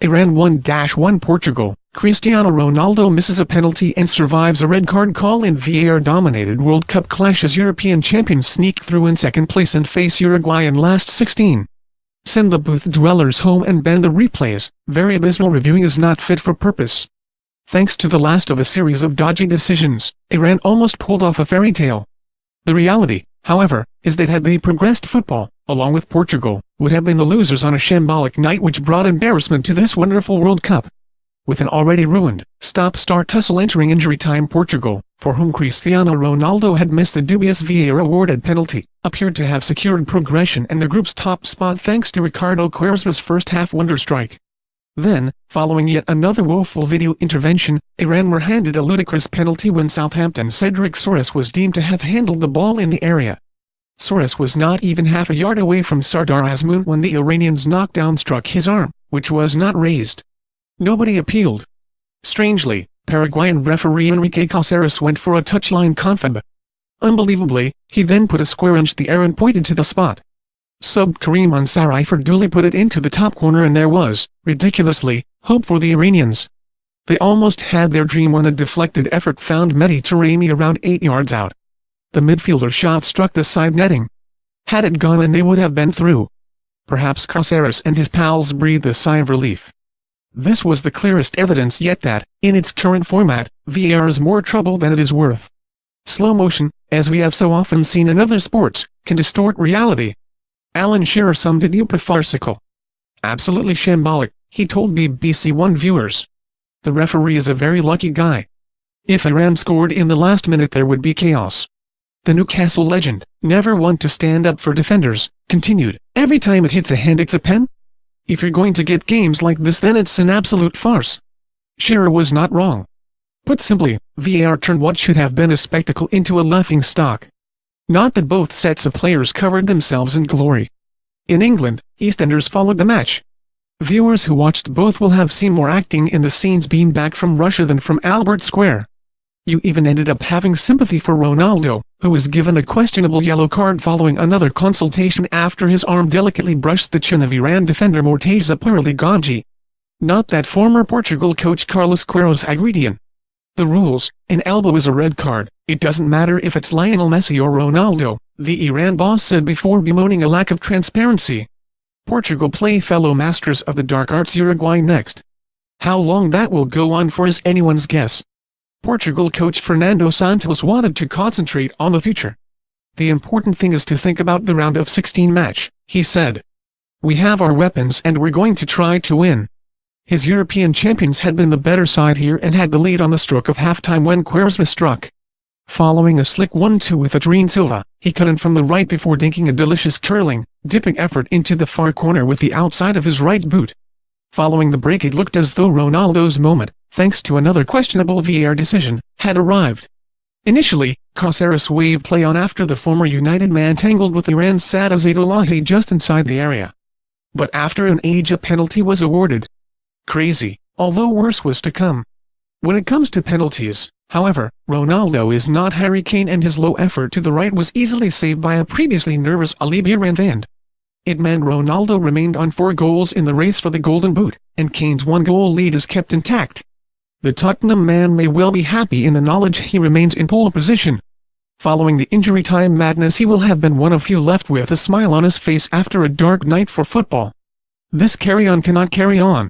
Iran 1-1 Portugal. Cristiano Ronaldo misses a penalty and survives a red card call in VAR-dominated World Cup clash as European champions sneak through in second place and face Uruguay in last 16. Send the booth dwellers home and ban the replays. Very abysmal reviewing is not fit for purpose. Thanks to the last of a series of dodgy decisions, Iran almost pulled off a fairy tale. The reality, however, is that had they progressed, football, along with Portugal, would have been the losers on a shambolic night which brought embarrassment to this wonderful World Cup. With an already ruined, stop-start tussle entering injury time, Portugal, for whom Cristiano Ronaldo had missed the dubious VAR-awarded penalty, appeared to have secured progression and the group's top spot thanks to Ricardo Quaresma's first-half wonder strike. Then, following yet another woeful video intervention, Iran were handed a ludicrous penalty when Southampton's Cedric Soares was deemed to have handled the ball in the area. Soares was not even half a yard away from Sardar Azmoun when the Iranian's knockdown struck his arm, which was not raised. Nobody appealed. Strangely, Paraguayan referee Enrique Caceres went for a touchline confab. Unbelievably, he then put a square inch the air and pointed to the spot. Sub Karim Ansari duly put it into the top corner, and there was, ridiculously, hope for the Iranians. They almost had their dream when a deflected effort found Mehdi Taremi around 8 yards out. The midfielder shot struck the side netting. Had it gone in, they would have been through. Perhaps Caceres and his pals breathed a sigh of relief. This was the clearest evidence yet that, in its current format, VAR is more trouble than it is worth. Slow motion, as we have so often seen in other sports, can distort reality. Alan Shearer summed it up: farcical. Absolutely shambolic, he told BBC One viewers. The referee is a very lucky guy. If Iran scored in the last minute, there would be chaos. The Newcastle legend, never one to stand up for defenders, continued, every time it hits a hand it's a pen? If you're going to get games like this, then it's an absolute farce. Shearer was not wrong. Put simply, VAR turned what should have been a spectacle into a laughing stock. Not that both sets of players covered themselves in glory. In England, EastEnders followed the match. Viewers who watched both will have seen more acting in the scenes beamed back from Russia than from Albert Square. You even ended up having sympathy for Ronaldo, who was given a questionable yellow card following another consultation after his arm delicately brushed the chin of Iran defender Morteza Pirli. Not that former Portugal coach Carlos Queiroz agreed. The rules: an elbow is a red card, it doesn't matter if it's Lionel Messi or Ronaldo, the Iran boss said before bemoaning a lack of transparency. Portugal play fellow masters of the dark arts Uruguay next. How long that will go on for is anyone's guess. Portugal coach Fernando Santos wanted to concentrate on the future. The important thing is to think about the round of 16 match, he said. We have our weapons and we're going to try to win. His European champions had been the better side here and had the lead on the stroke of halftime when Quaresma struck. Following a slick 1-2 with Adrien Silva, he cut in from the right before dinking a delicious curling, dipping effort into the far corner with the outside of his right boot. Following the break, it looked as though Ronaldo's moment, thanks to another questionable VAR decision, had arrived. Initially, Caceres waved play on after the former United man tangled with Iran's Saad Zaidulahi just inside the area. But after an age, a penalty was awarded. Crazy, although worse was to come. When it comes to penalties, however, Ronaldo is not Harry Kane, and his low effort to the right was easily saved by a previously nervous Ali Birandand. It meant Ronaldo remained on 4 goals in the race for the Golden Boot, and Kane's 1-goal lead is kept intact. The Tottenham man may well be happy in the knowledge he remains in pole position. Following the injury time madness, he will have been one of few left with a smile on his face after a dark night for football. This carry-on cannot carry on.